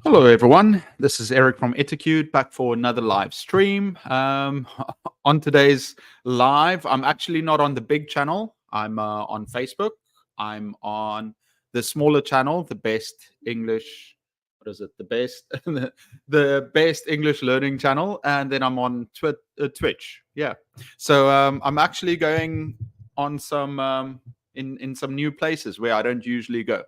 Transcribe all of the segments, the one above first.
Hello, everyone. This is Eric from Etiquette back for another live stream. On today's live, I'm actually not on the big channel. I'm on Facebook. I'm on the smaller channel, the best English. What is it? The best, the best English learning channel, and then I'm on Twitch. Yeah. So I'm actually going on some in some new places where I don't usually go.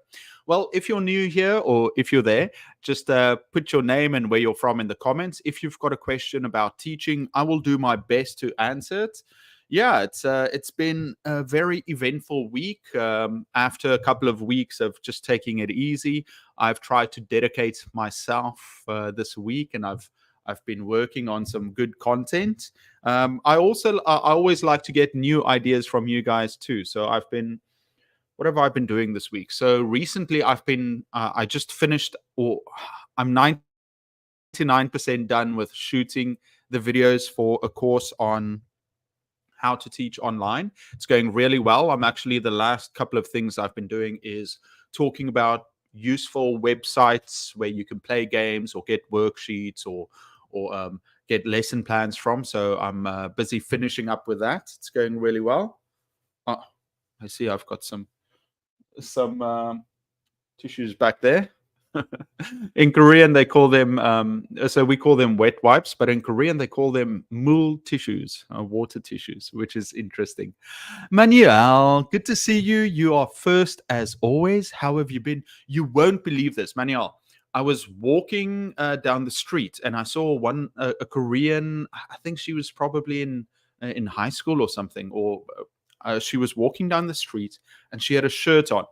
Well, if you're new here or if you're there, just put your name and where you're from in the comments. If you've got a question about teaching, I will do my best to answer it. Yeah, it's been a very eventful week. After a couple of weeks of just taking it easy, I've tried to dedicate myself this week, and I've been working on some good content. I always like to get new ideas from you guys too. So what have I been doing this week? So recently, I just finished, or I'm 99% done with shooting the videos for a course on how to teach online. It's going really well. The last couple of things I've been doing is talking about useful websites where you can play games or get worksheets or get lesson plans from. So I'm busy finishing up with that. It's going really well. Oh, I see I've got some tissues back there. In Korean, they call them, so we call them wet wipes, but in Korean, they call them mul tissues, water tissues, which is interesting. Manuel, good to see you. You are first as always. How have you been? You won't believe this, Manuel. I was walking down the street and I saw a Korean. I think she was probably in high school or something, or she was walking down the street and she had a shirt on,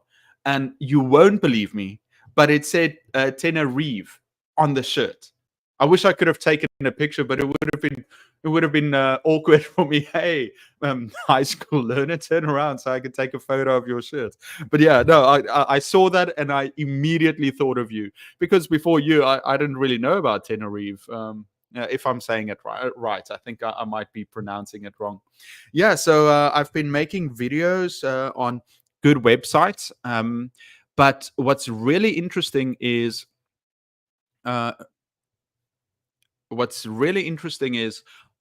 and you won't believe me, but it said Tenerife on the shirt. I wish I could have taken a picture, but it would have been awkward for me. Hey, high school learner, turn around so I could take a photo of your shirt. But yeah, no, I saw that and I immediately thought of you, because before you, I didn't really know about Tenerife. If I'm saying it right, I think I might be pronouncing it wrong. Yeah, so I've been making videos on good websites. But uh, what's really interesting is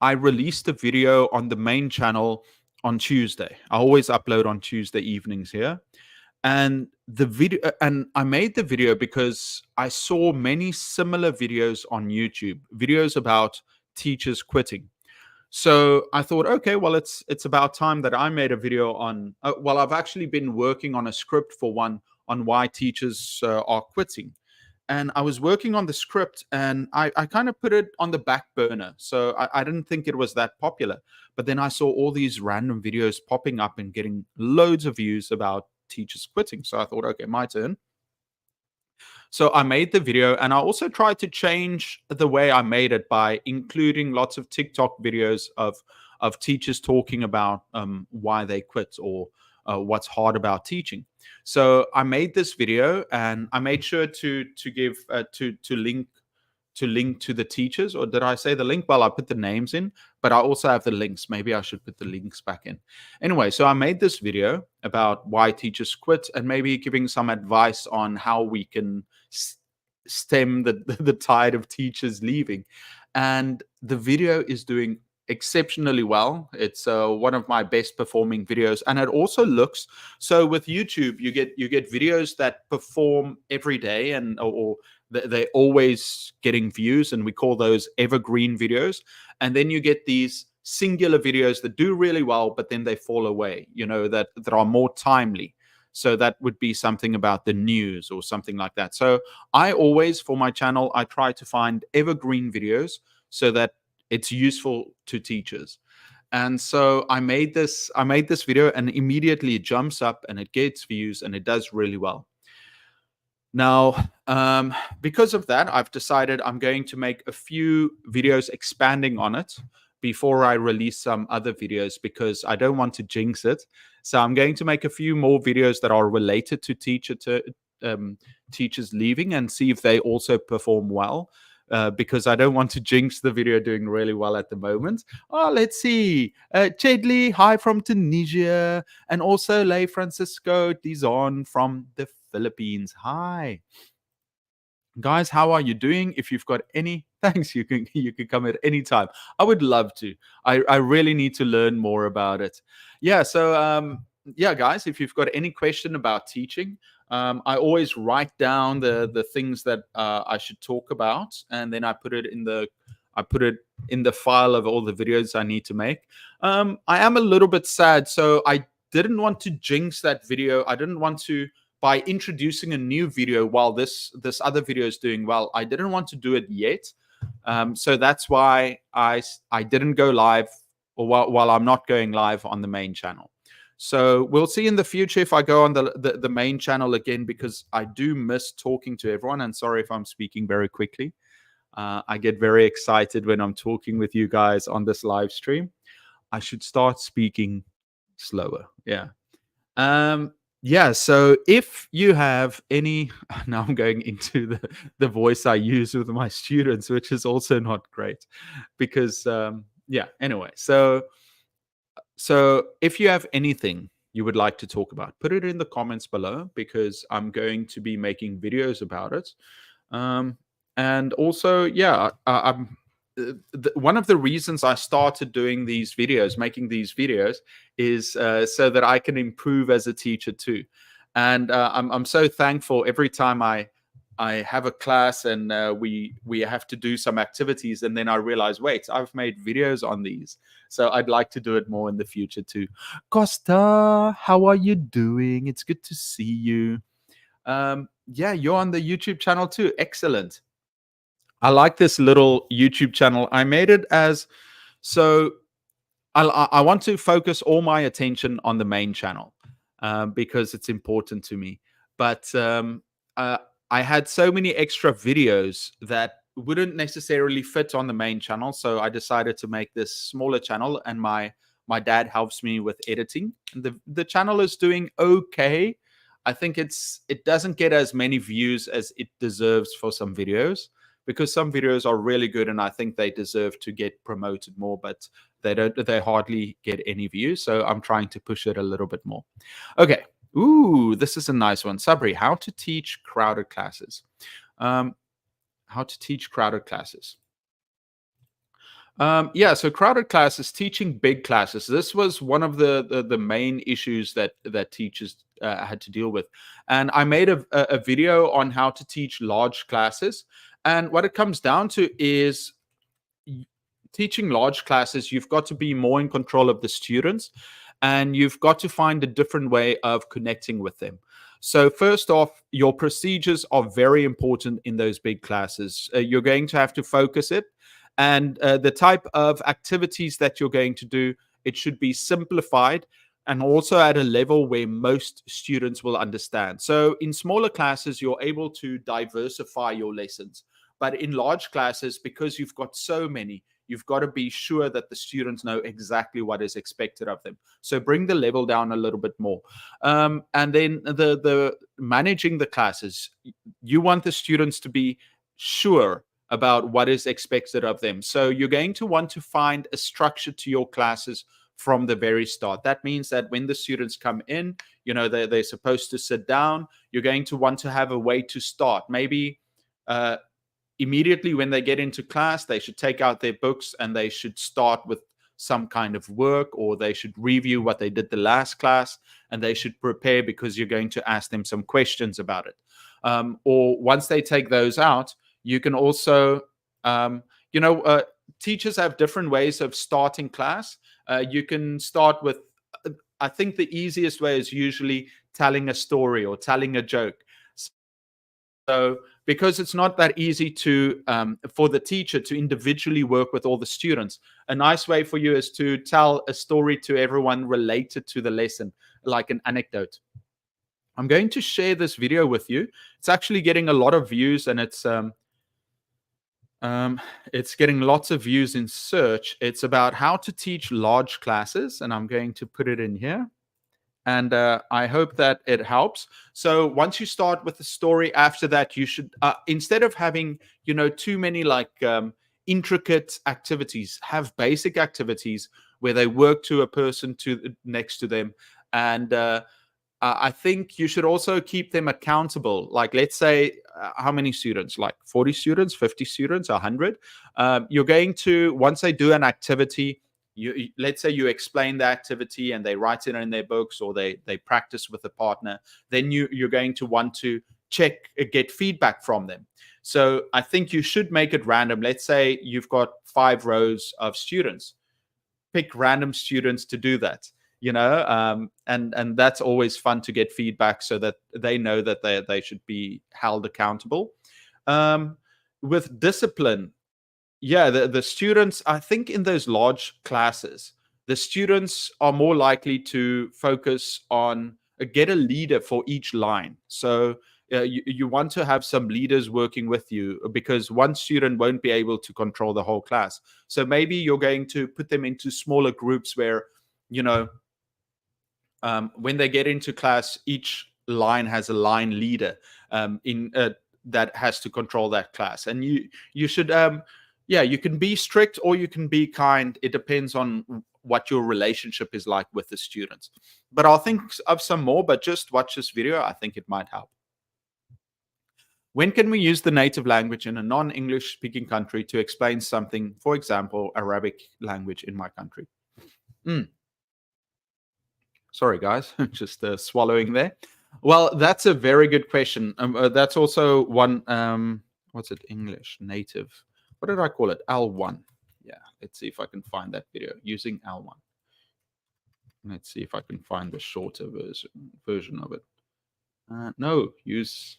I released a video on the main channel on Tuesday. I always upload on Tuesday evenings here. And I made the video because I saw many similar videos on YouTube, videos about teachers quitting. So I thought, okay, well, it's about time that I made a video on. Well, I've actually been working on a script for one on why teachers are quitting, and I was working on the script, and I kind of put it on the back burner. So I didn't think it was that popular, but then I saw all these random videos popping up and getting loads of views about teachers quitting. So I thought, okay, my turn. So I made the video, and I also tried to change the way I made it by including lots of TikTok videos of teachers talking about why they quit, or what's hard about teaching. So I made this video, and I made sure to give to link to the teachers. Or did I say the link? Well, I put the names in, but I also have the links. Maybe I should put the links back in. Anyway, so I made this video about why teachers quit, and maybe giving some advice on how we can stem the tide of teachers leaving. And the video is doing exceptionally well. It's one of my best performing videos, and it also looks, so with YouTube you get videos that perform every day, and or they're always getting views, and we call those evergreen videos. And then you get these singular videos that do really well, but then they fall away, that are more timely. So that would be something about the news or something like that. So I always, for my channel, I try to find evergreen videos so that it's useful to teachers. And so I made this video, and immediately it jumps up and it gets views and it does really well. Now, because of that, I've decided I'm going to make a few videos expanding on it before I release some other videos, because I don't want to jinx it. So I'm going to make a few more videos that are related to teachers leaving, and see if they also perform well. Because I don't want to jinx the video doing really well at the moment. Oh, let's see. Chedley, hi from Tunisia. And also Lei Francisco Dizon from the Philippines. Hi. Guys, how are you doing? If you've got any thanks, you can come at any time. I would love to. I really need to learn more about it. Yeah, so yeah, guys, if you've got any question about teaching, I always write down the things that I should talk about, and then I put it in the file of all the videos I need to make. I am a little bit sad, so I didn't want to jinx that video. I didn't want to, by introducing a new video while this other video is doing well. I didn't want to do it yet, so that's why I didn't go live, or while I'm not going live on the main channel. So we'll see in the future if I go on the main channel again, because I do miss talking to everyone. And sorry if I'm speaking very quickly. I get very excited when I'm talking with you guys on this live stream. I should start speaking slower. Yeah. Yeah, so if you have any now I'm going into the voice I use with my students, which is also not great, because yeah, anyway. So if you have anything you would like to talk about, put it in the comments below, because I'm going to be making videos about it. Um, and also, yeah, one of the reasons I started doing these videos, making these videos, is so that I can improve as a teacher too. And I'm so thankful every time I have a class and we have to do some activities, and then I realize, wait, I've made videos on these, so I'd like to do it more in the future too. Costa, how are you doing? It's good to see you. Yeah, you're on the YouTube channel too. Excellent. I like this little YouTube channel. I made it as so I want to focus all my attention on the main channel, because it's important to me. But uh, I had so many extra videos that wouldn't necessarily fit on the main channel, so I decided to make this smaller channel. And my dad helps me with editing. And the channel is doing okay. I think it doesn't get as many views as it deserves for some videos, because some videos are really good and I think they deserve to get promoted more, but they hardly get any views. So I'm trying to push it a little bit more. Okay. Ooh, this is a nice one. Sabri, how to teach crowded classes. How to teach crowded classes. Yeah, so crowded classes, teaching big classes. This was one of the main issues that teachers had to deal with, and I made a video on how to teach large classes. And what it comes down to is teaching large classes. You've got to be more in control of the students, and you've got to find a different way of connecting with them. So first off, your procedures are very important in those big classes. You're going to have to focus it, and the type of activities that you're going to do, it should be simplified and also at a level where most students will understand. So in smaller classes, you're able to diversify your lessons. But in large classes, because you've got so many, you've got to be sure that the students know exactly what is expected of them. So bring the level down a little bit more. And then the managing the classes, you want the students to be sure about what is expected of them. So you're going to want to find a structure to your classes from the very start. That means that when the students come in, they're supposed to sit down. You're going to want to have a way to start. Maybe immediately when they get into class, they should take out their books and they should start with some kind of work, or they should review what they did the last class, and they should prepare because you're going to ask them some questions about it. Or once they take those out, you can also, teachers have different ways of starting class. You can start with, I think the easiest way is usually telling a story or telling a joke. So because it's not that easy to for the teacher to individually work with all the students, a nice way for you is to tell a story to everyone related to the lesson, like an anecdote. I'm going to share this video with you. It's actually getting a lot of views, and it's getting lots of views in search. It's about how to teach large classes, and I'm going to put it in here. And I hope that it helps. So once you start with the story, after that, you should, instead of having, too many intricate activities, have basic activities where they work to a person next to them. And I think you should also keep them accountable. Like, let's say, how many students? Like 40 students, 50 students, 100. You're going to, once they do an activity, let's say you explain the activity and they write it in their books, or they practice with a partner, then you're going to want to get feedback from them. So I think you should make it random. Let's say you've got 5 rows of students. Pick random students to do that, and that's always fun to get feedback, so that they know that they should be held accountable. With discipline, yeah, the students, I think in those large classes, the students are more likely to focus on get a leader for each line. So you want to have some leaders working with you, because one student won't be able to control the whole class. So maybe you're going to put them into smaller groups where, when they get into class, each line has a line leader in that has to control that class. And you should, you can be strict or you can be kind. It depends on what your relationship is like with the students. But I'll think of some more, but just watch this video. I think it might help. When can we use the native language in a non-English speaking country to explain something, for example, Arabic language in my country? Sorry, guys, just swallowing there. Well, that's a very good question. That's also one, what's it, English, native. What did I call it? L1. Yeah, let's see if I can find that video using L1. Let's see if I can find the shorter version of it. No, use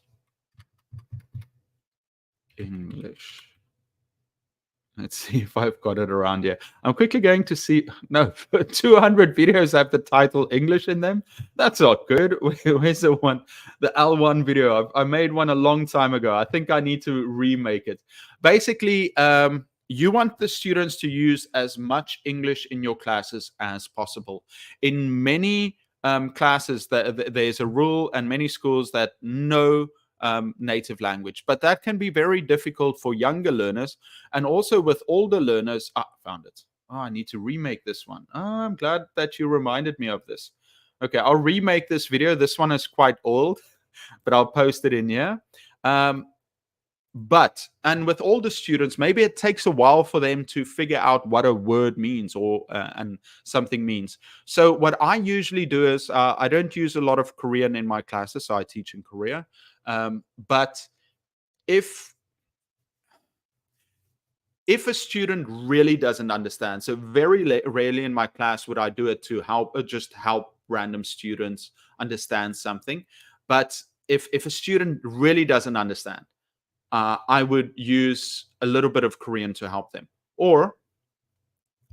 English. Let's see if I've got it around here. I'm quickly going to see. No, 200 videos have the title English in them. That's not good. Where's the one? The L1 video. I made one a long time ago. I think I need to remake it. Basically, you want the students to use as much English in your classes as possible. In many classes, there's a rule, and many schools that no native language, but that can be very difficult for younger learners, and also with older learners. Found it. I need to remake this one. I'm glad that you reminded me of this. Okay, I'll remake this video. This one is quite old, but I'll post it in here. And with older students, maybe it takes a while for them to figure out what a word means, or and something means. So what I usually do is I don't use a lot of Korean in my classes, so I teach in Korea. But if a student really doesn't understand, so very rarely in my class would I do it to just help random students understand something. But if a student really doesn't understand, I would use a little bit of Korean to help them. Or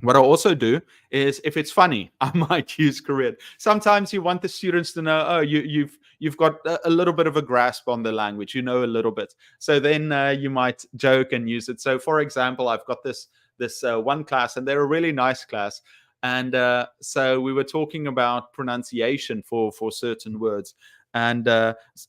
what I also do is, if it's funny, I might use Korean. Sometimes you want the students to know, oh, you've got a little bit of a grasp on the language, a little bit. So then you might joke and use it. So, for example, I've got this one class, and they're a really nice class. And so we were talking about pronunciation for certain words. And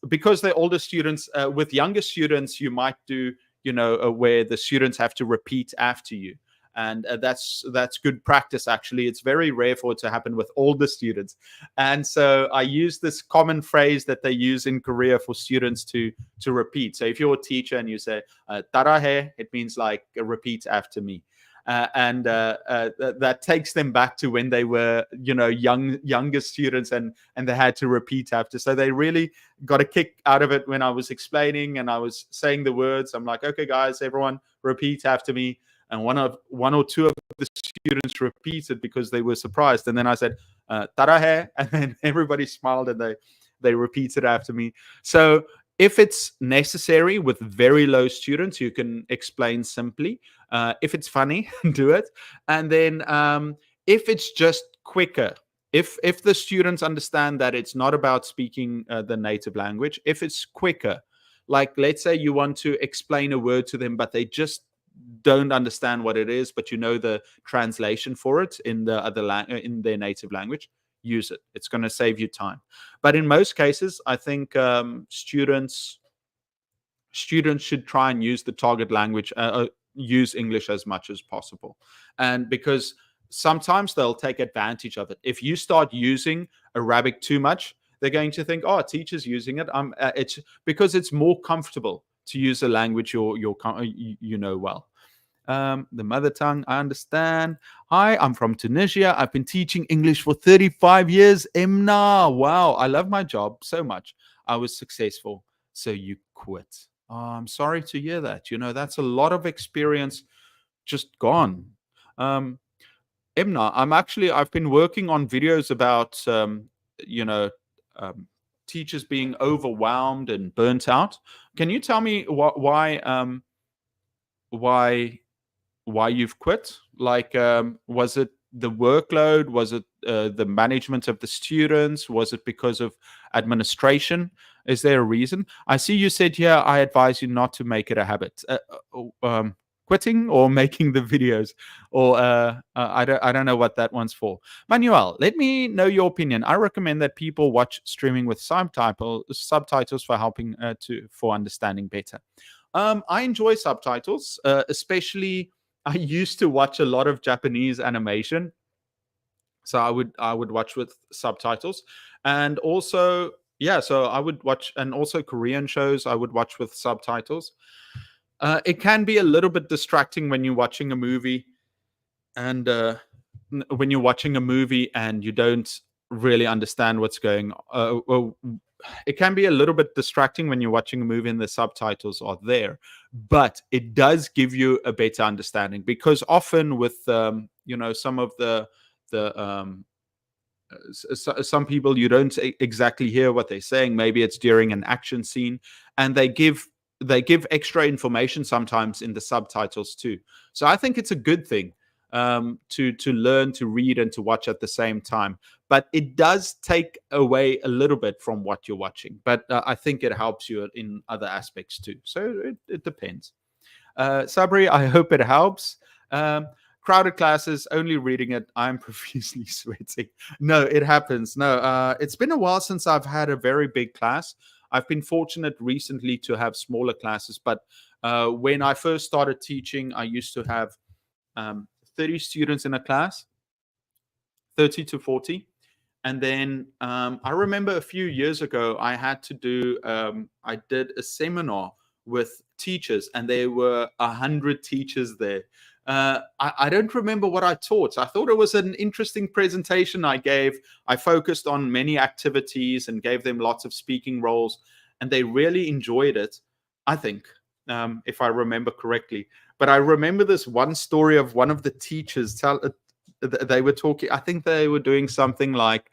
because they're older students, with younger students, you might do, where the students have to repeat after you. And that's good practice, actually. It's very rare for it to happen with older students. And so I use this common phrase that they use in Korea for students to repeat. So if you're a teacher and you say, "따라해," it means like, repeat after me. And that takes them back to when they were, younger students, and they had to repeat after. So they really got a kick out of it when I was explaining and I was saying the words. I'm like, okay, guys, everyone repeat after me. And one or two of the students repeated because they were surprised. And then I said, "따라해," and then everybody smiled and they repeated after me. So if it's necessary with very low students, you can explain simply. If it's funny, do it. And then if it's just quicker, if the students understand that it's not about speaking the native language, if it's quicker, like let's say you want to explain a word to them, but they just don't understand what it is, but the translation for it in the other in their native language, use it. It's going to save you time. But in most cases, I think students should try and use the target language, use English as much as possible. And because sometimes they'll take advantage of it. If you start using Arabic too much, They're going to think, oh, a teacher's using it. It's because it's more comfortable to use a language you know well. The mother tongue, I understand. Hi, I'm from Tunisia. I've been teaching English for 35 years. Emna, wow, I love my job so much. I was successful. So you quit. Oh, I'm sorry to hear that. That's a lot of experience just gone. Um, Emna, I've been working on videos about, you know, um, teachers being overwhelmed and burnt out. Can you tell me why why you've quit? Like, was it the workload? Was it the management of the students? Was it because of administration? Is there a reason? I see you said here, I advise you not to make it a habit. Quitting or making the videos, or I don't know what that one's for. Manuel, let me know your opinion. I recommend that people watch streaming with subtitles for helping for understanding better. I enjoy subtitles, especially I used to watch a lot of Japanese animation, so I would watch with subtitles, and also yeah, so I would watch, and also Korean shows I would watch with subtitles. It can be a little bit distracting when you're watching a movie, and when you're watching a movie and you don't really understand what's going on. It can be a little bit distracting when you're watching a movie and the subtitles are there, but it does give you a better understanding, because often with some of the some people, you don't exactly hear what they're saying. Maybe it's during an action scene, and they give extra information sometimes in the subtitles too. So I think it's a good thing, to learn to read and to watch at the same time. But it does take away a little bit from what you're watching. But I think it helps you in other aspects too. So it depends. Sabri, I hope it helps. Crowded classes, only reading it, I'm profusely sweating. No, it happens. No, it's been a while since I've had a very big class. I've been fortunate recently to have smaller classes, but when I first started teaching, I used to have 30 students in a class, 30 to 40. And then I remember a few years ago, I did a seminar with teachers, and there were 100 teachers there. I don't remember what I taught. I thought it was an interesting presentation I gave. I focused on many activities and gave them lots of speaking roles, and they really enjoyed it, I think, if I remember correctly. But I remember this one story of one of the teachers. They were talking. I think they were doing something like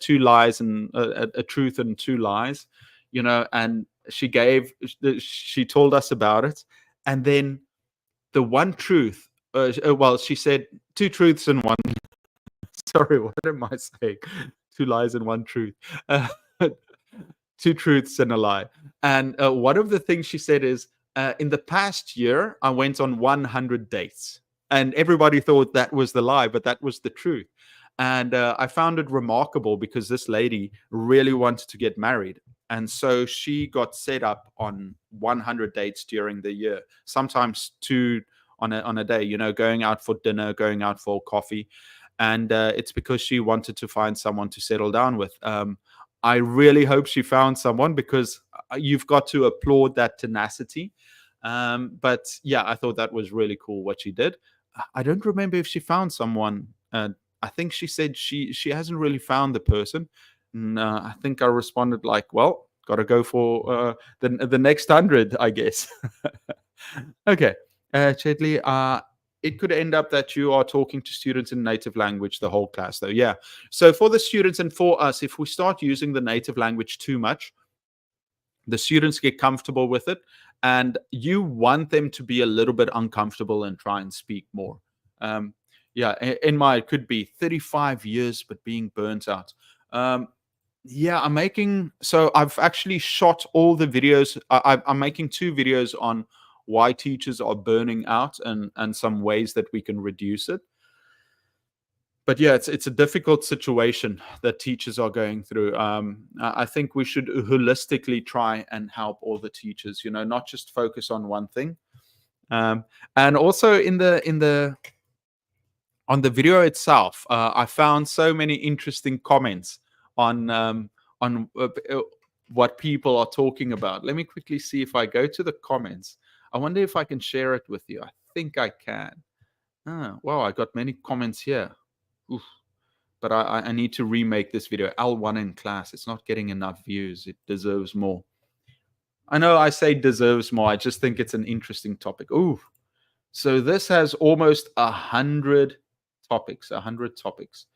two lies and a truth and two lies, and she told us about it, and then the one truth. Well, she said two truths and one. Sorry, what am I saying? Two lies and one truth. Uh, two truths and a lie. And one of the things she said is, in the past year, I went on 100 dates. And everybody thought that was the lie, but that was the truth. And I found it remarkable, because this lady really wanted to get married. And so she got set up on 100 dates during the year, sometimes two on a day, going out for dinner, going out for coffee. And it's because she wanted to find someone to settle down with. I really hope she found someone, because you've got to applaud that tenacity. But yeah, I thought that was really cool what she did. I don't remember if she found someone. I think she said she hasn't really found the person. And, I think I responded like, well, got to go for the next 100, I guess. Okay, Chedley, it could end up that you are talking to students in native language the whole class, though. Yeah. So for the students and for us, if we start using the native language too much, the students get comfortable with it, and you want them to be a little bit uncomfortable and try and speak more. Yeah, it could be 35 years, but being burnt out. Yeah, I've actually shot all the videos. I'm making 2 videos on why teachers are burning out, and some ways that we can reduce it. But yeah, it's a difficult situation that teachers are going through. I think we should holistically try and help all the teachers. Not just focus on one thing. And also on the video itself, I found so many interesting comments on what people are talking about. Let me quickly see if I go to the comments. I wonder if I can share it with you. I think I can. Oh, wow, I got many comments here. Oof. But I need to remake this video. L1 in class. It's not getting enough views. It deserves more. I know I say deserves more. I just think it's an interesting topic. Ooh. So this has almost 100 topics. 100 topics.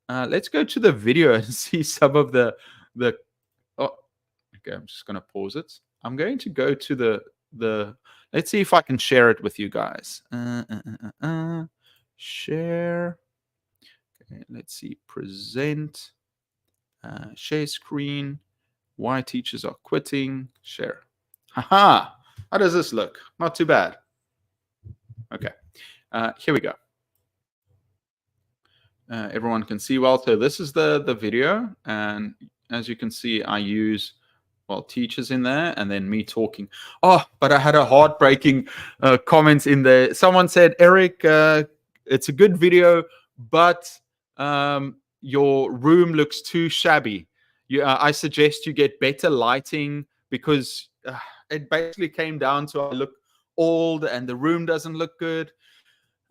Let's go to the video and see some of the. Oh, okay. I'm just gonna pause it. I'm going to go to the. Let's see if I can share it with you guys. Share. Okay, let's see. Present. Share screen. Why teachers are quitting. Share. Haha. How does this look? Not too bad. Okay. Here we go. Everyone can see well. So this is the video. And as you can see, I use, well, teachers in there and then me talking. Oh, but I had a heartbreaking comment in there. Someone said, Eric, it's a good video, but your room looks too shabby. I suggest you get better lighting, because it basically came down to I look old and the room doesn't look good.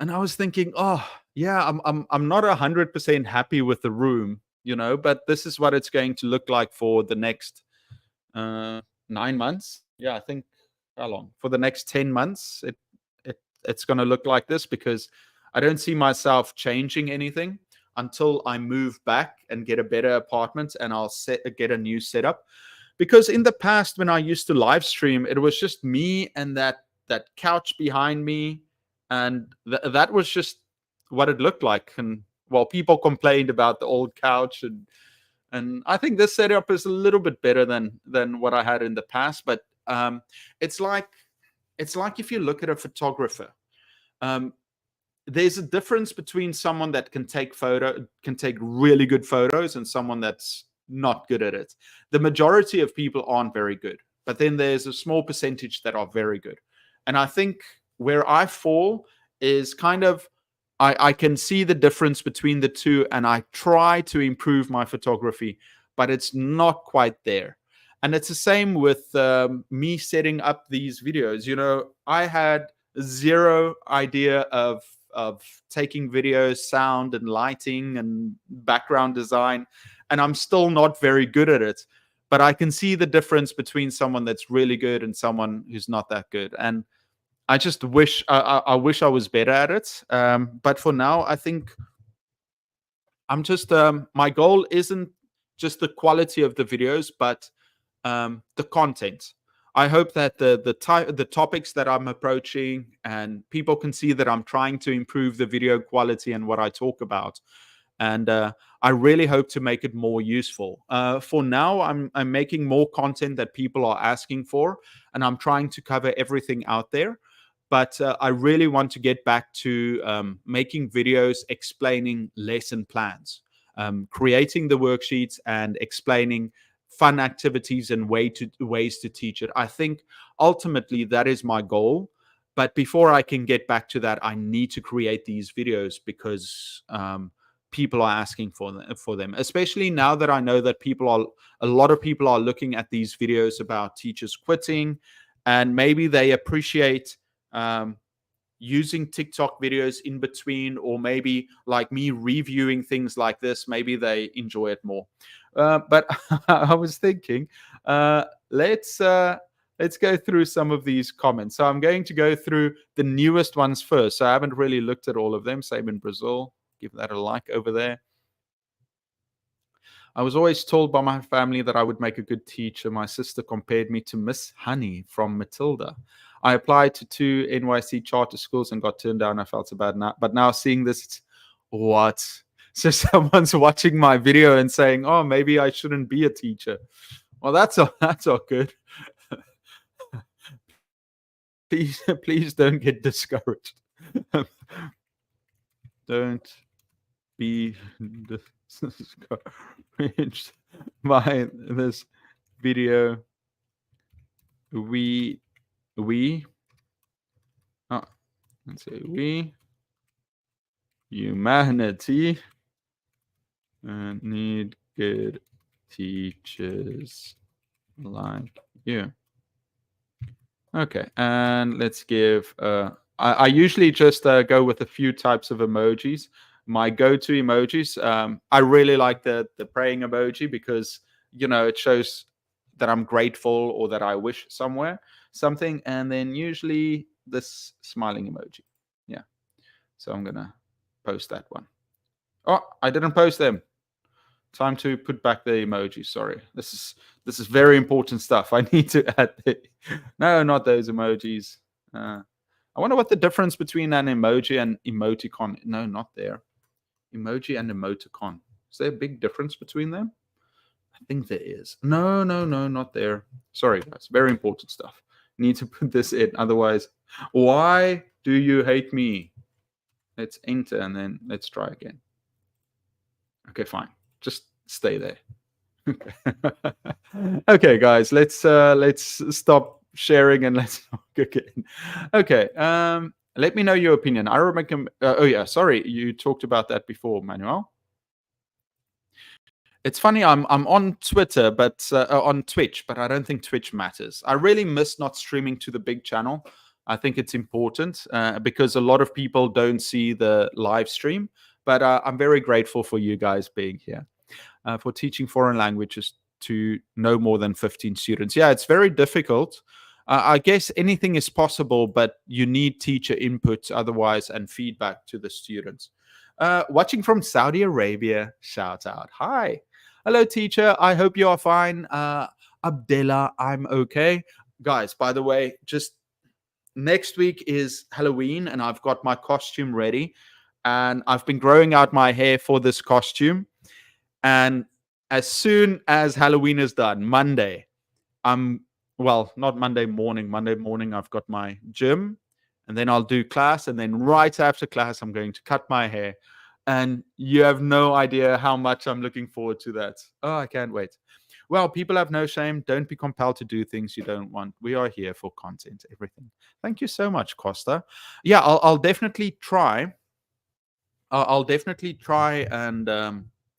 And I was thinking, oh yeah, I'm not 100% happy with the room, but this is what it's going to look like for the next 9 months. Yeah, I think how long? For the next 10 months, it's going to look like this, because I don't see myself changing anything until I move back and get a better apartment and I'll get a new setup. Because in the past, when I used to live stream, it was just me and that couch behind me, and that was just what it looked like. And well, people complained about the old couch, and I think this setup is a little bit better than what I had in the past. But it's like if you look at a photographer, there's a difference between someone that can take really good photos and someone that's not good at it. The majority of people aren't very good, but then there's a small percentage that are very good. And I think where I fall is kind of, I can see the difference between the two, and I try to improve my photography, but it's not quite there. And it's the same with me setting up these videos. I had zero idea of taking videos, sound and lighting and background design, and I'm still not very good at it. But I can see the difference between someone that's really good and someone who's not that good. And I just wish I wish I was better at it. But for now, I think I'm just my goal isn't just the quality of the videos, but the content. I hope that the topics that I'm approaching, and people can see that I'm trying to improve the video quality and what I talk about. And I really hope to make it more useful. For now, I'm making more content that people are asking for, and I'm trying to cover everything out there. But I really want to get back to making videos explaining lesson plans, creating the worksheets, and explaining fun activities and ways to teach it. I think ultimately that is my goal. But before I can get back to that, I need to create these videos, because people are asking for them, especially now that I know that a lot of people are looking at these videos about teachers quitting, and maybe they appreciate using TikTok videos in between, or maybe like me reviewing things like this, maybe they enjoy it more. But I was thinking, let's go through some of these comments. So I'm going to go through the newest ones first. So I haven't really looked at all of them. Same in Brazil. Give that a like over there. I was always told by my family that I would make a good teacher. My sister compared me to Miss Honey from Matilda. I applied to 2 NYC charter schools and got turned down. I felt so bad now. But now seeing this, what? So someone's watching my video and saying, "Oh, maybe I shouldn't be a teacher." Well, that's all good. Please don't get discouraged. Don't be discouraged by this video. We let's say we humanity need good teachers like you. Okay, and let's give. I usually just go with a few types of emojis. My go-to emojis. I really like the praying emoji because it shows that I'm grateful or that I wish something, and then usually this smiling emoji. Yeah, so I'm gonna post that one. Oh, I didn't post them. Time to put back the emoji. Sorry, this is very important stuff. I need to add no, not those emojis. I wonder what the difference between an emoji and emoticon. No, not there. Emoji and emoticon. Is there a big difference between them? I think there is. No, no, no, not there. Sorry, guys. Very important stuff. Need to put this in. Otherwise, why do you hate me? Let's enter and then let's try again. Okay, fine. Just stay there. Okay, guys, let's stop sharing and let's talk again. Okay, let me know your opinion. I remember. Oh yeah, sorry, you talked about that before, Manuel. It's funny. I'm on Twitter, but on Twitch, but I don't think Twitch matters. I really miss not streaming to the big channel. I think it's important because a lot of people don't see the live stream. But I'm very grateful for you guys being here. For teaching foreign languages to no more than 15 students. Yeah, it's very difficult. I guess anything is possible, but you need teacher input otherwise and feedback to the students. Watching from Saudi Arabia, shout out. Hi. Hello, teacher. I hope you are fine. Abdullah, I'm okay. Guys, by the way, just next week is Halloween and I've got my costume ready. And I've been growing out my hair for this costume. And as soon as Halloween is done, Monday, not Monday morning. Monday morning, I've got my gym, and then I'll do class. And then right after class, I'm going to cut my hair. And you have no idea how much I'm looking forward to that. Oh, I can't wait. Well, people have no shame. Don't be compelled to do things you don't want. We are here for content, everything. Thank you so much, Costa. Yeah, I'll definitely try. I'll definitely try and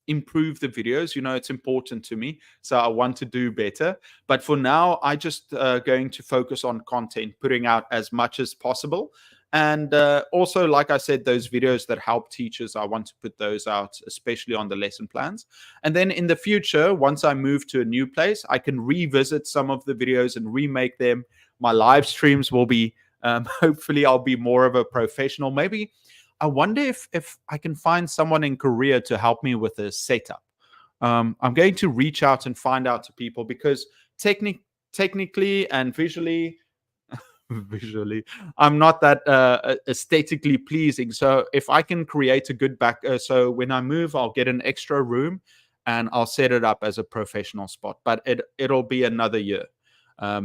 improve the videos. It's important to me, so I want to do better. But for now, I just going to focus on content, putting out as much as possible. And also, like I said, those videos that help teachers, I want to put those out, especially on the lesson plans. And then in the future, once I move to a new place, I can revisit some of the videos and remake them. My live streams will be, hopefully, I'll be more of a professional. Maybe I wonder if I can find someone in Korea to help me with a setup. I'm going to reach out and find out to people because technically and visually, I'm not that aesthetically pleasing. So if I can create a good so when I move, I'll get an extra room and I'll set it up as a professional spot. But it'll be another year.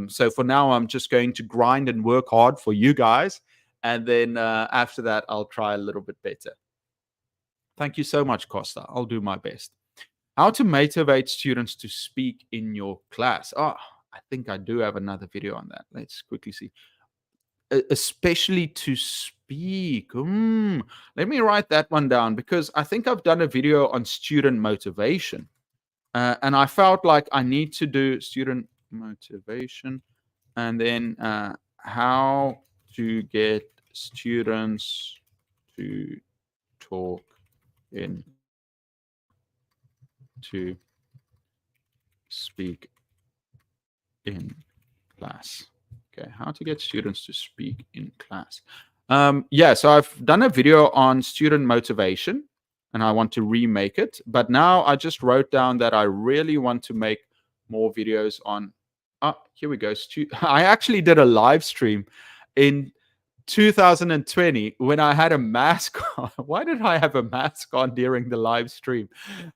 So for now, I'm just going to grind and work hard for you guys. And then after that, I'll try a little bit better. Thank you so much, Costa. I'll do my best. How to motivate students to speak in your class. Oh, I think I do have another video on that. Let's quickly see. Especially to speak. Let me write that one down because I think I've done a video on student motivation. And I felt like I need to do student motivation and then how to get students to talk to speak in class. Okay, how to get students to speak in class. Yeah, so I've done a video on student motivation and I want to remake it. But now I just wrote down that I really want to make more videos on. Here we go. I actually did a live stream in 2020 when I had a mask on. Why did I have a mask on during the live stream?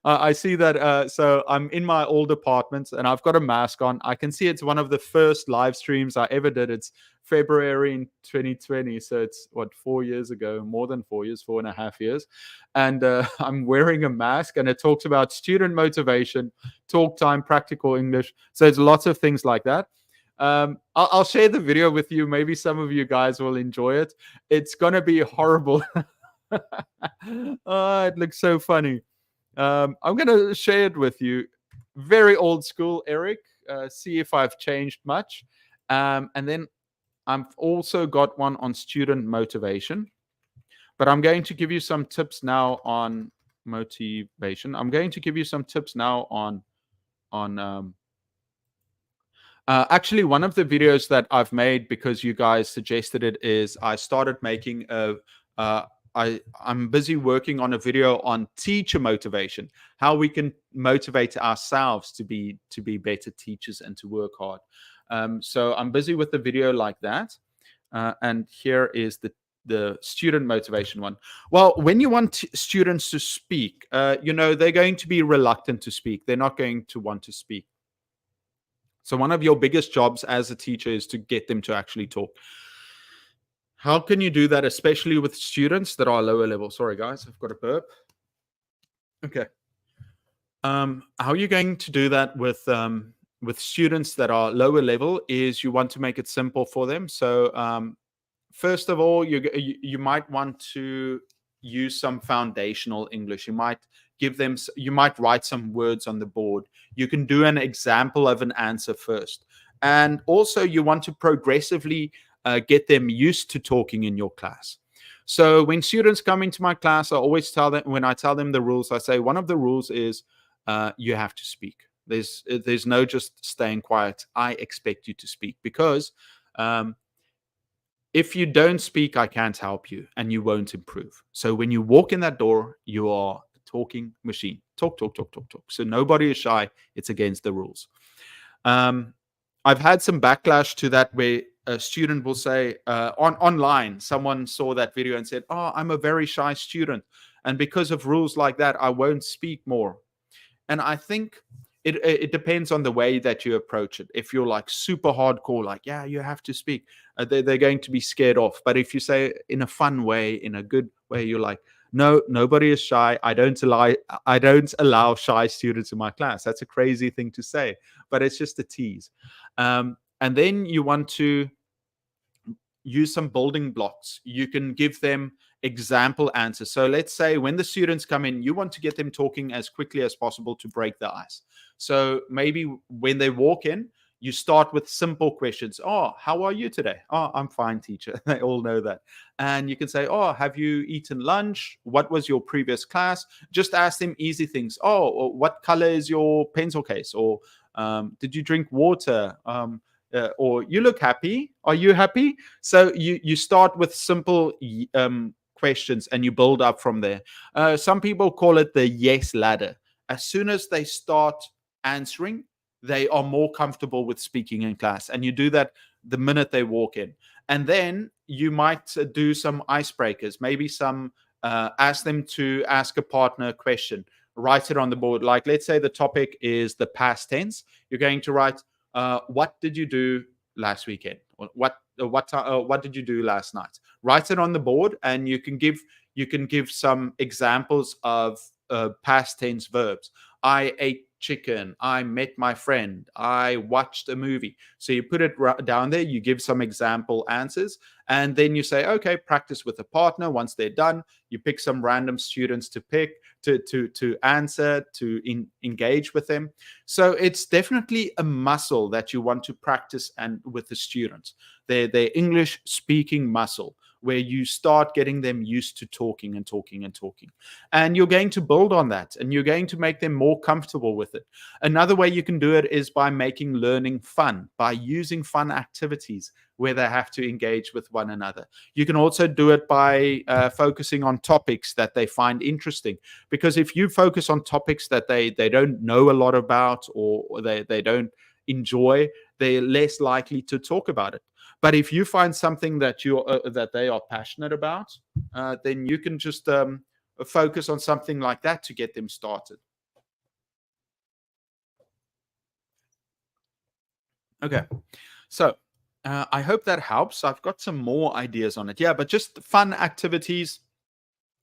I see that. So I'm in my old apartment and I've got a mask on. I can see it's one of the first live streams I ever did. It's February in 2020. So it's 4 years ago, more than 4 years, 4.5 years. And I'm wearing a mask and it talks about student motivation, talk time, practical English. So it's lots of things like that. I'll share the video with you. Maybe some of you guys will enjoy it. It's going to be horrible. Oh, it looks so funny. I'm going to share it with you. very old school, Eric. See if I've changed much. And then I've also got one on student motivation. But I'm going to give you some tips now on motivation. I'm going to give you some tips now on actually, one of the videos that I've made because you guys suggested it is I started making a. I'm busy working on a video on teacher motivation, how we can motivate ourselves to be better teachers and to work hard. So I'm busy with the video like that, and here is the student motivation one. Well, when you want students to speak, they're going to be reluctant to speak. They're not going to want to speak. So one of your biggest jobs as a teacher is to get them to actually talk. How can you do that, especially with students that are lower level? Sorry, guys, I've got a burp. Okay. How are you going to do that with students that are lower level? Is you want to make it simple for them. So first of all, you might want to use some foundational English. You might write some words on the board. You can do an example of an answer first. And also you want to progressively get them used to talking in your class. So when students come into my class, I always tell them, when I tell them the rules, I say one of the rules is you have to speak. There's no just staying quiet. I expect you to speak because if you don't speak, I can't help you and you won't improve. So when you walk in that door, you are a talking machine. Talk, talk, talk, talk, talk. So nobody is shy. It's against the rules. I've had some backlash to that where a student will say online, someone saw that video and said, "Oh, I'm a very shy student. And because of rules like that, I won't speak more." And I think it depends on the way that you approach it. If you're like super hardcore, like, yeah, you have to speak, they're going to be scared off. But if you say in a fun way, in a good way, you're like, no, nobody is shy. I don't allow shy students in my class. That's a crazy thing to say, but it's just a tease. And then you want to use some building blocks. You can give them example answers. So let's say when the students come in, you want to get them talking as quickly as possible to break the ice. So maybe when they walk in, you start with simple questions. "Oh, how are you today?" "Oh, I'm fine, teacher." They all know that. And you can say, "Oh, have you eaten lunch? What was your previous class?" Just ask them easy things. "Oh, what color is your pencil case?" Or "Did you drink water?" Or "You look happy. Are you happy?" So you start with simple questions and you build up from there. Some people call it the yes ladder. As soon as they start answering, they are more comfortable with speaking in class. And you do that the minute they walk in. And then you might do some icebreakers, maybe ask them to ask a partner a question, write it on the board. Like, let's say the topic is the past tense. You're going to write, what did you do last weekend? What did you do last night? Write it on the board, and you can give some examples of past tense verbs. I ate chicken. I met my friend. I watched a movie. So you put it down there. You give some example answers, and then you say, okay, practice with a partner. Once they're done, you pick some random students to pick to answer, to engage with them. So it's definitely a muscle that you want to practice and with the students. Their English speaking muscle, where you start getting them used to talking and talking and talking. And you're going to build on that, and you're going to make them more comfortable with it. Another way you can do it is by making learning fun, by using fun activities where they have to engage with one another. You can also do it by focusing on topics that they find interesting. Because if you focus on topics that they don't know a lot about, or they don't enjoy, they're less likely to talk about it. But if you find something that they are passionate about, then you can just focus on something like that to get them started. Okay, so I hope that helps. I've got some more ideas on it. Yeah, but just fun activities.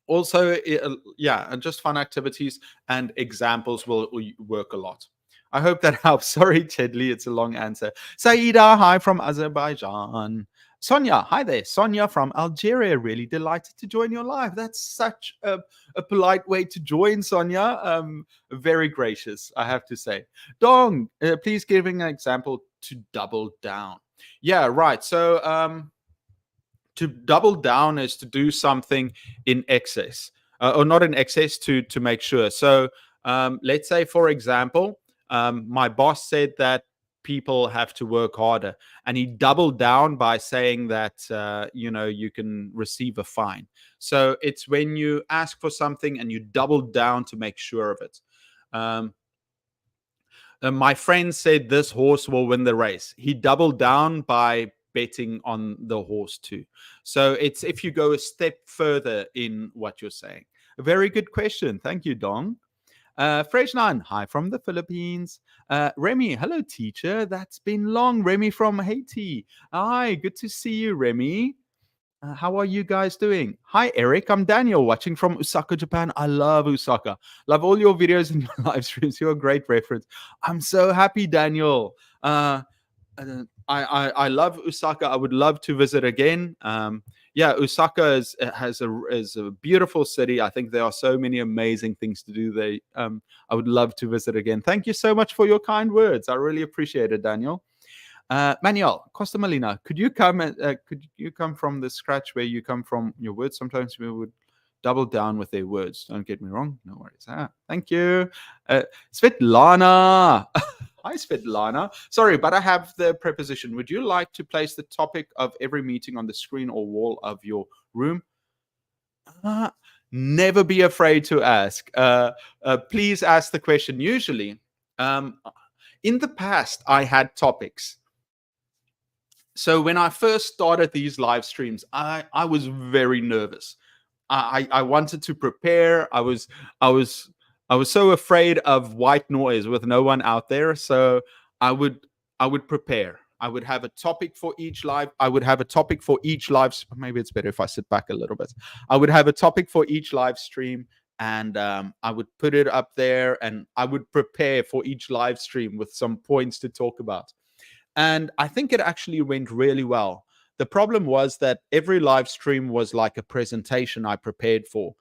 Also, yeah, and just fun activities and examples will work a lot. I hope that helps. Sorry, Chedley, it's a long answer. Saida, hi from Azerbaijan. Sonia, hi there. Sonia from Algeria. Really delighted to join your live. That's such a polite way to join, Sonia. Very gracious, I have to say. Dong, please giving an example to double down. Yeah, right. So to double down is to do something in excess, or not in excess, to make sure. So let's say, for example, my boss said that people have to work harder, and he doubled down by saying that you can receive a fine. So it's when you ask for something and you double down to make sure of it. um, my friend said this horse will win the race. He doubled down by betting on the horse too. So it's if you go a step further in what you're saying. A very good question. Thank you, Dong. Freshnan, hi from the Philippines. Remy, hello, teacher. That's been long. Remy from Haiti. Hi, good to see you, Remy. How are you guys doing? Hi, Eric. I'm Daniel, watching from Osaka, Japan. I love Osaka. Love all your videos and your live streams. You're a great reference. I'm so happy, Daniel. I love Osaka. I would love to visit again. Yeah, Osaka is a beautiful city. I think there are so many amazing things to do there. I would love to visit again. Thank you so much for your kind words. I really appreciate it, Daniel. Manuel Costa Molina, could you come from the scratch where you come from your words? Sometimes we would double down with their words. Don't get me wrong. No worries. Thank you. Svetlana. Hi, Svetlana. Sorry, but I have the preposition. Would you like to place the topic of every meeting on the screen or wall of your room? Never be afraid to ask. Please ask the question. Usually, in the past, I had topics. So when I first started these live streams, I was very nervous. I wanted to prepare. I was so afraid of white noise with no one out there. So I would prepare. I would have a topic for each live. I would have a topic for each live. Maybe it's better if I sit back a little bit. I would have a topic for each live stream, and I would put it up there, and I would prepare for each live stream with some points to talk about. And I think it actually went really well. The problem was that every live stream was like a presentation I prepared for,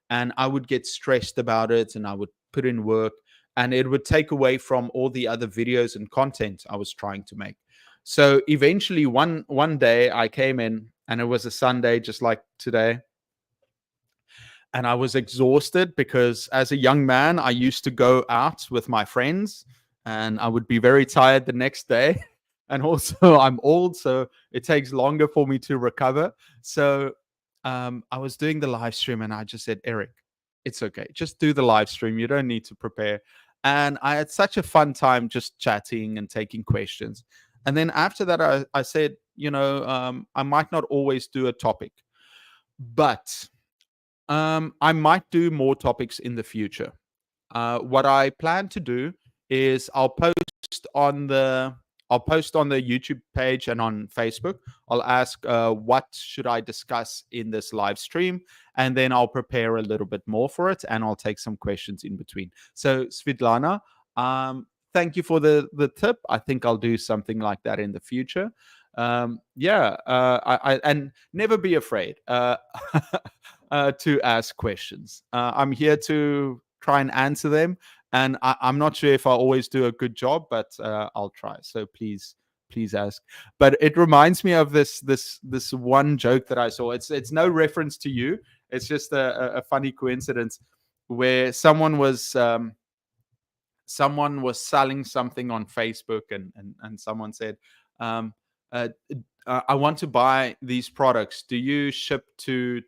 and I would get stressed about it, and I would put in work, and it would take away from all the other videos and content I was trying to make. So eventually one day I came in, and it was a Sunday just like today, and I was exhausted because as a young man I used to go out with my friends, and I would be very tired the next day. And also I'm old, so it takes longer for me to recover. So I was doing the live stream, and I just said, Eric, it's okay, just do the live stream, you don't need to prepare. And I had such a fun time just chatting and taking questions. And then after that I said, I might not always do a topic, but I might do more topics in the future. What I plan to do is I'll post on the YouTube page and on Facebook. I'll ask what should I discuss in this live stream, and then I'll prepare a little bit more for it, and I'll take some questions in between. So Svetlana, thank you for the tip. I think I'll do something like that in the future. Yeah, and never be afraid to ask questions. I'm here to try and answer them, and I'm not sure if I always do a good job, but I'll try. So please ask. But it reminds me of this one joke that I saw. It's no reference to you. It's just a funny coincidence where someone was selling something on Facebook, and someone said, um, uh, I want to buy these products. Do you ship to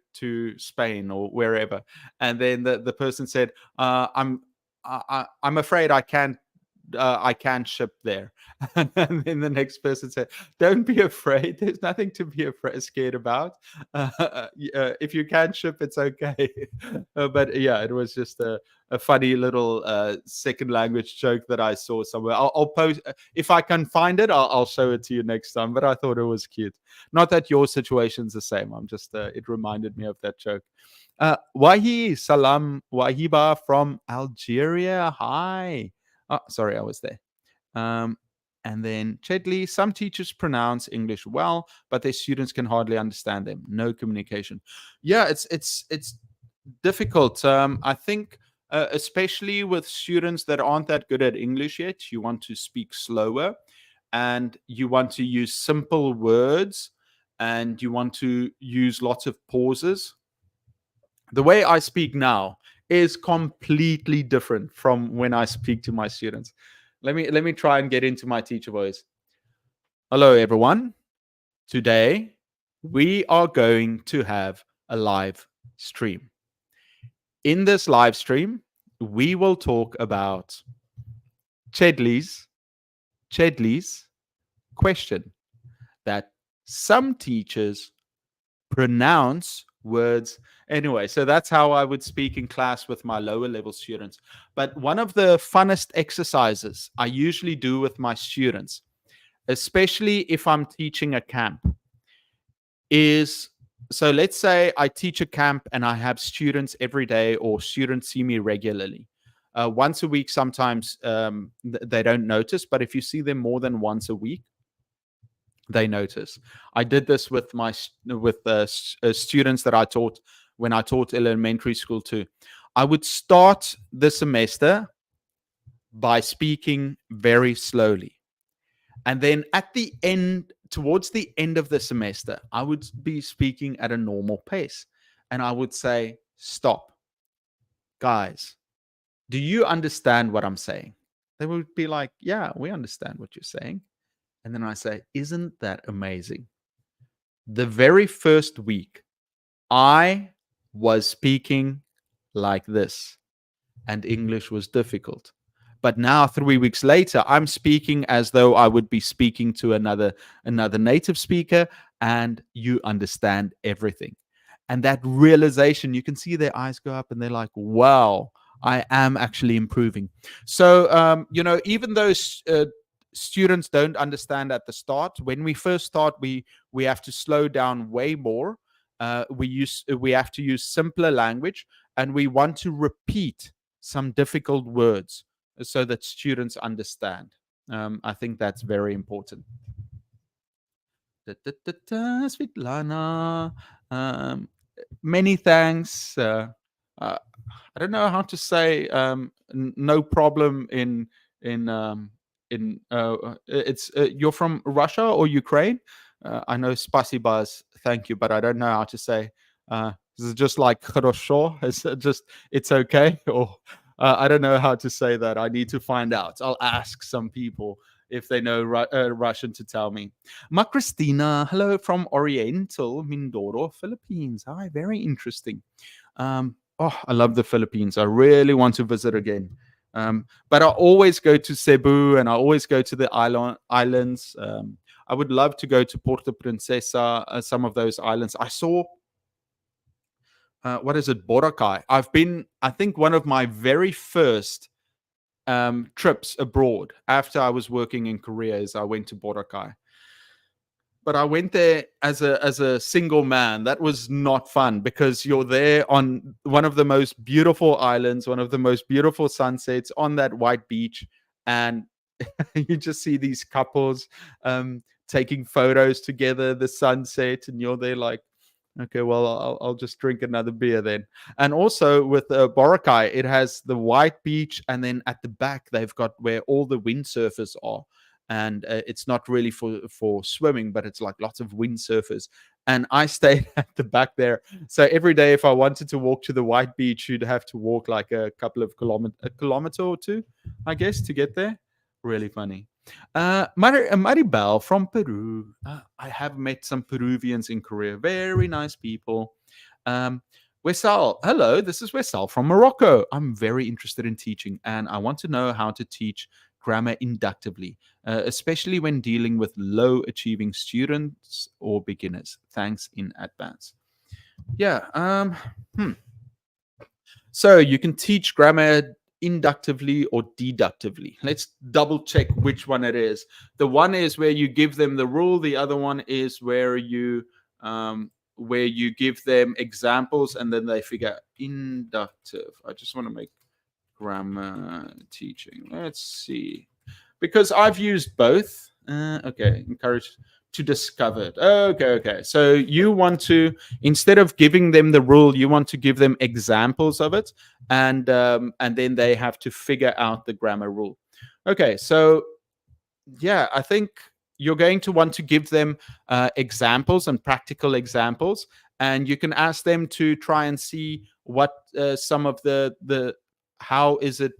Spain or wherever? And then the person said, I'm afraid I can't ship there. And then the next person said, don't be afraid. There's nothing to be scared about. If you can't ship, it's okay. But yeah, it was just a funny little second language joke that I saw somewhere. I'll post if I can find it. I'll show it to you next time. But I thought it was cute. Not that your situation's the same. I'm just it reminded me of that joke. Wahi Salam Wahiba from Algeria. Hi. Oh, sorry, I was there. Um, And then Chedley, some teachers pronounce English well, but their students can hardly understand them. No communication. Yeah, it's difficult. I think, especially with students that aren't that good at English yet, you want to speak slower, and you want to use simple words, and you want to use lots of pauses. The way I speak now is completely different from when I speak to my students. Let me try and get into my teacher voice. Hello, everyone. Today we are going to have a live stream. In this live stream, we will talk about Chedley's question that some teachers pronounce words. Anyway, so that's how I would speak in class with my lower level students. But one of the funnest exercises I usually do with my students, especially if I'm teaching a camp, is, so let's say I teach a camp and I have students every day, or students see me regularly. Once a week, sometimes they don't notice, but if you see them more than once a week, they notice. I did this with my students that I taught when I taught elementary school too. I would start the semester by speaking very slowly, and then at the end, towards the end of the semester, I would be speaking at a normal pace, and I would say, "Stop, guys. Do you understand what I'm saying?" They would be like, "Yeah, we understand what you're saying." And then I say, "Isn't that amazing? The very first week, I was speaking like this, and English was difficult. But now, 3 weeks later, I'm speaking as though I would be speaking to another native speaker, and you understand everything." And that realization, you can see their eyes go up, and they're like, "Wow, I am actually improving." So, even though students don't understand at the start, when we first start, we have to slow down way more. We have to use simpler language, and we want to repeat some difficult words so that students understand. I think that's very important. Svitlana, many thanks. I don't know how to say no problem in it's you're from Russia or Ukraine. I know spasibas, thank you, but I don't know how to say. Is it just like хорошо? Is it just it's okay? Or I don't know how to say that. I need to find out. I'll ask some people if they know Russian to tell me. Ma Christina, hello from Oriental Mindoro, Philippines. Hi, very interesting. I love the Philippines. I really want to visit again. But I always go to Cebu, and I always go to the islands. I would love to go to Puerto Princesa, some of those islands. I saw, what is it, Boracay. I think one of my very first trips abroad after I was working in Korea is I went to Boracay. But I went there as a single man. That was not fun, because you're there on one of the most beautiful islands, one of the most beautiful sunsets on that white beach, and you just see these couples taking photos together, the sunset, and you're there like, okay, well, I'll just drink another beer then. And also with Boracay, it has the white beach, and then at the back they've got where all the windsurfers are, and it's not really for swimming, but it's like lots of windsurfers. And I stayed at the back there, so every day if I wanted to walk to the white beach, you'd have to walk like a kilometer or two, I guess, to get there. Really funny. Maribel from Peru. I have met some Peruvians in Korea. Very nice people. Wesal, hello, this is Wesal from Morocco. I'm very interested in teaching, and I want to know how to teach grammar inductively, especially when dealing with low achieving students or beginners. Thanks in advance. Yeah. So you can teach grammar inductively or deductively. Let's double check which one it is. The one is where you give them the rule. The other one is where you give them examples and then they figure inductive. I just want to make grammar teaching. Let's see. because I've used both. Okay, encourage to discover it. Okay. So you want to, instead of giving them the rule, you want to give them examples of it, and then they have to figure out the grammar rule. Okay, so yeah, I think you're going to want to give them examples and practical examples, and you can ask them to try and see what some of the how is it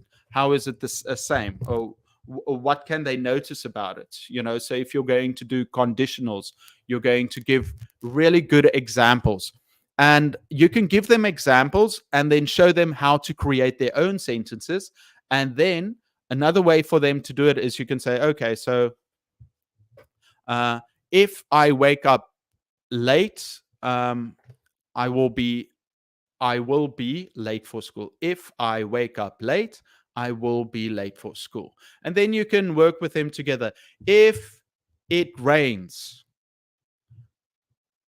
the same, or what can they notice about it. So if you're going to do conditionals, you're going to give really good examples, and you can give them examples and then show them how to create their own sentences. And then another way for them to do it is you can say, okay, so uh, if I wake up late, I will be late for school. If I wake up late, I will be late for school. And then you can work with them together. If it rains,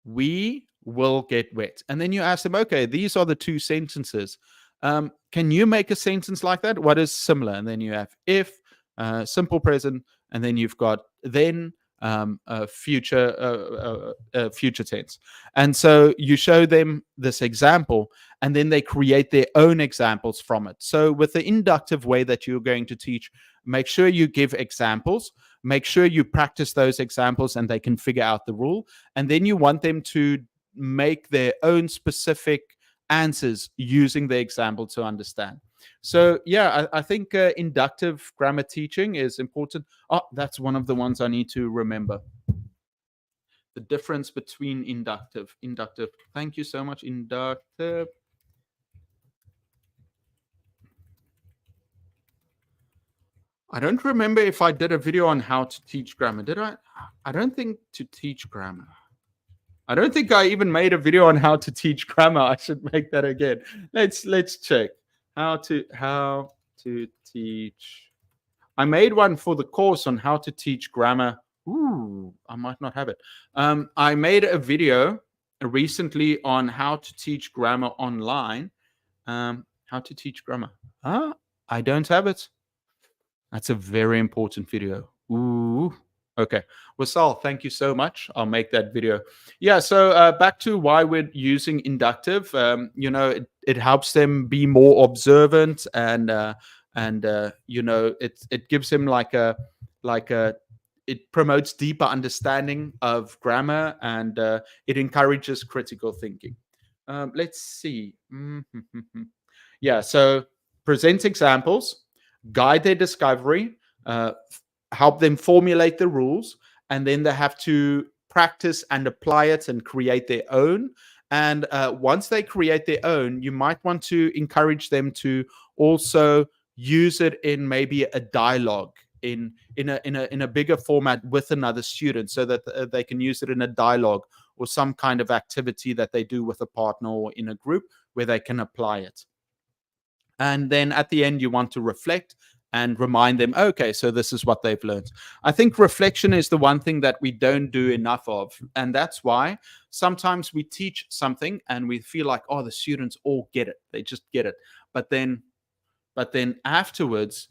we will get wet. And then you ask them, okay, these are the two sentences. Can you make a sentence like that? What is similar? And then you have if, simple present, and then you've got then, future tense. And so you show them this example, and then they create their own examples from it. So with the inductive way that you're going to teach, make sure you give examples, make sure you practice those examples and they can figure out the rule. And then you want them to make their own specific answers using the example to understand. So yeah, I think inductive grammar teaching is important. Oh, that's one of the ones I need to remember. The difference between inductive. Thank you so much, inductive. I don't remember if I did a video on how to teach grammar. Did I? I don't think to teach grammar. I don't think I even made a video on how to teach grammar. I should make that again. Let's check. How to teach. I made one for the course on how to teach grammar. Ooh, I might not have it. I made a video recently on how to teach grammar online. How to teach grammar. I don't have it. That's a very important video. Ooh. Okay. Wasal, thank you so much. I'll make that video. Yeah. So back to why we're using inductive. It helps them be more observant, and it gives them like a it promotes deeper understanding of grammar, and it encourages critical thinking. Let's see. Yeah. So present examples, guide their discovery, help them formulate the rules, and then they have to practice and apply it and create their own. And once they create their own, you might want to encourage them to also use it in maybe a dialogue in a bigger format with another student, so that they can use it in a dialogue or some kind of activity that they do with a partner or in a group where they can apply it. And then at the end, you want to reflect and remind them, okay, so this is what they've learned. I think reflection is the one thing that we don't do enough of. And that's why sometimes we teach something and we feel like, oh, the students all get it. They just get it. But then afterwards,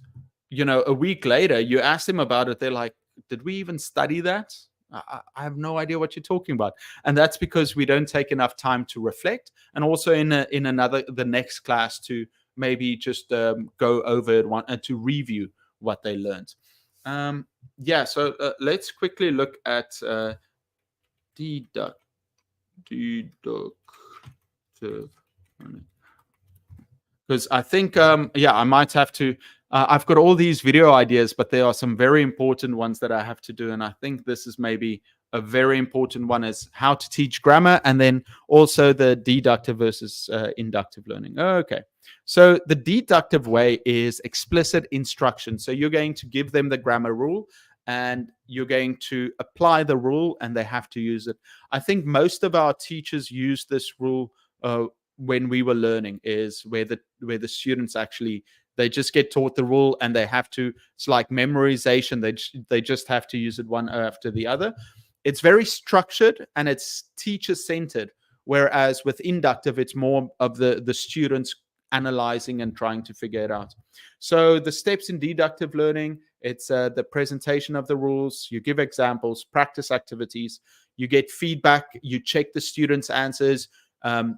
a week later, you ask them about it. They're like, did we even study that? I have no idea what you're talking about. And that's because we don't take enough time to reflect. And also in the next class to maybe just go over it and to review what they learned. So let's quickly look at deductive. Because I think, I might have to, I've got all these video ideas, but there are some very important ones that I have to do. And I think this is maybe a very important one, is how to teach grammar, and then also the deductive versus inductive learning. Okay. So the deductive way is explicit instruction. So you're going to give them the grammar rule, and you're going to apply the rule, and they have to use it. I think most of our teachers use this rule when we were learning, is where the students actually, they just get taught the rule and they have to, it's like memorization. They just have to use it one after the other. It's very structured and it's teacher centered. Whereas with inductive, it's more of the students analyzing and trying to figure it out. So the steps in deductive learning, it's the presentation of the rules, you give examples, practice activities, you get feedback, you check the students' answers, and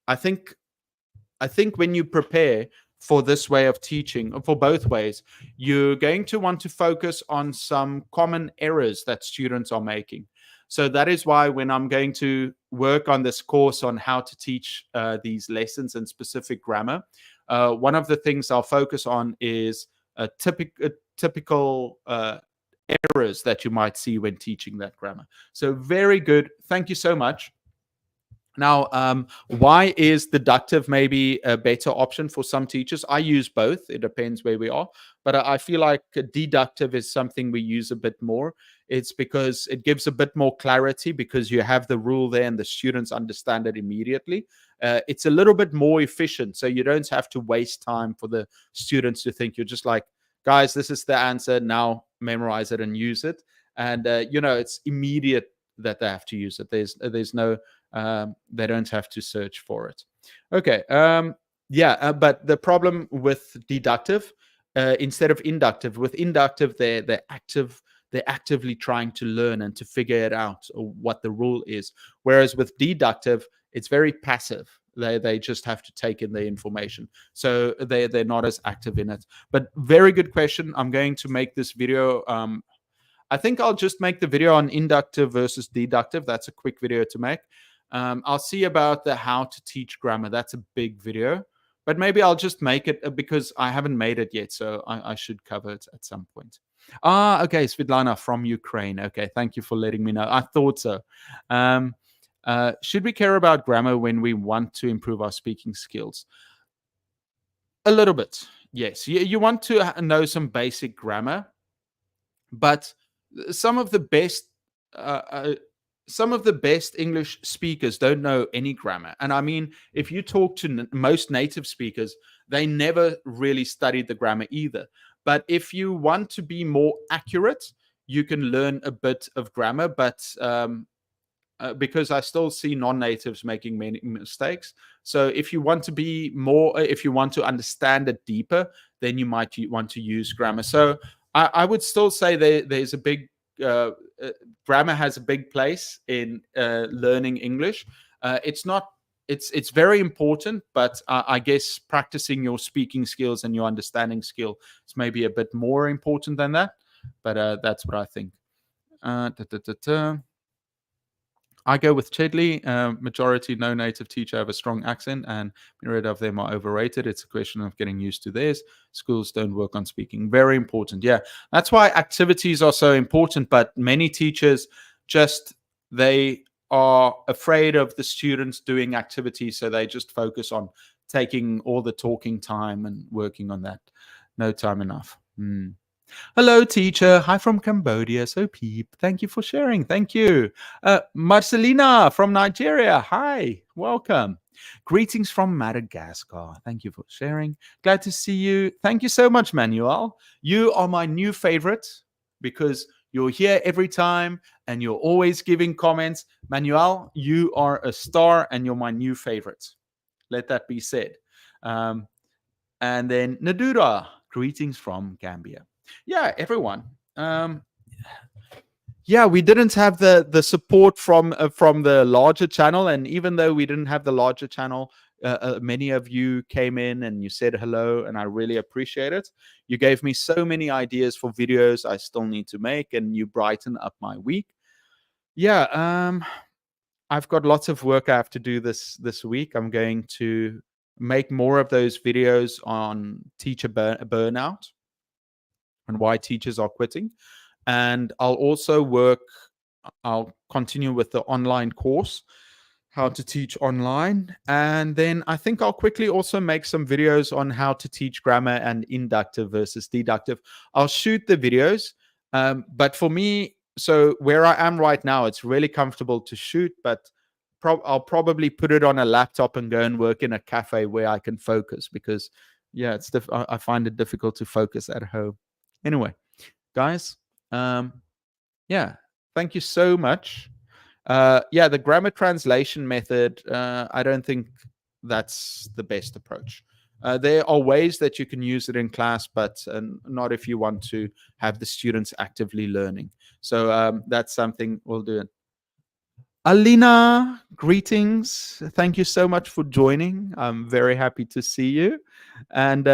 I think when you prepare for this way of teaching, for both ways, you're going to want to focus on some common errors that students are making. So that is why when I'm going to work on this course on how to teach these lessons in specific grammar, one of the things I'll focus on is typical errors that you might see when teaching that grammar. So very good. Thank you so much. Now, why is deductive maybe a better option for some teachers? I use both. It depends where we are. But I feel like deductive is something we use a bit more. It's because it gives a bit more clarity because you have the rule there and the students understand it immediately. It's a little bit more efficient. So you don't have to waste time for the students to think. You're just like, guys, this is the answer. Now memorize it and use it. And, it's immediate that they have to use it. There's no... they don't have to search for it. Okay. But the problem with deductive, instead of inductive, with inductive, they're actively trying to learn and to figure it out, or what the rule is. Whereas with deductive, it's very passive. They just have to take in the information. So they're not as active in it. But very good question. I'm going to make this video. I think I'll just make the video on inductive versus deductive. That's a quick video to make. I'll see about the how to teach grammar. That's a big video, but maybe I'll just make it because I haven't made it yet. So I should cover it at some point. Okay. Svetlana from Ukraine. Okay. Thank you for letting me know. I thought so. Should we care about grammar when we want to improve our speaking skills? A little bit. Yes. You want to know some basic grammar, but some of the best English speakers don't know any grammar. And I mean, if you talk to most native speakers, they never really studied the grammar either. But if you want to be more accurate, you can learn a bit of grammar. But because I still see non-natives making many mistakes. So if you want to be more, if you want to understand it deeper, then you might want to use grammar. So I would still say there's a big grammar has a big place in learning English. It's very important, but I guess practicing your speaking skills and your understanding skill is maybe a bit more important than that. But that's what I think. I go with Chedley. Majority no native teacher have a strong accent, and myriad of them are overrated. It's a question of getting used to theirs. Schools don't work on speaking. Very important. Yeah, that's why activities are so important. But many teachers they are afraid of the students doing activities, so they just focus on taking all the talking time and working on that. No time enough. Hello, teacher. Hi from Cambodia. So, Peep, thank you for sharing. Thank you. Marcelina from Nigeria. Hi, welcome. Greetings from Madagascar. Thank you for sharing. Glad to see you. Thank you so much, Manuel. You are my new favorite because you're here every time and you're always giving comments. Manuel, you are a star and you're my new favorite. Let that be said. And then Nadura. Greetings from Gambia. Yeah, everyone. We didn't have the support from the larger channel, and even though we didn't have the larger channel, many of you came in and you said hello, and I really appreciate it. You gave me so many ideas for videos I still need to make, and you brighten up my week. I've got lots of work I have to do this week. I'm going to make more of those videos on teacher burnout and why teachers are quitting. And I'll continue with the online course, how to teach online. And then I think I'll quickly also make some videos on how to teach grammar and inductive versus deductive. I'll shoot the videos. But for me, so where I am right now, it's really comfortable to shoot, but I'll probably put it on a laptop and go and work in a cafe where I can focus because, I find it difficult to focus at home. Anyway, guys, thank you so much. The grammar translation method, I don't think that's the best approach. There are ways that you can use it in class, but not if you want to have the students actively learning. So that's something we'll do. Alina, greetings. Thank you so much for joining. I'm very happy to see you. And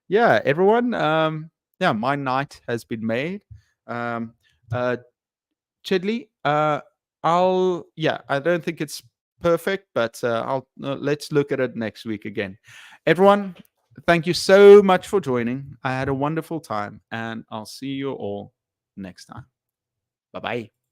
yeah, everyone, yeah, my night has been made. Um, uh, Chidley, yeah, I don't think it's perfect, but let's look at it next week again. Everyone, thank you so much for joining. I had a wonderful time, and I'll see you all next time. Bye bye.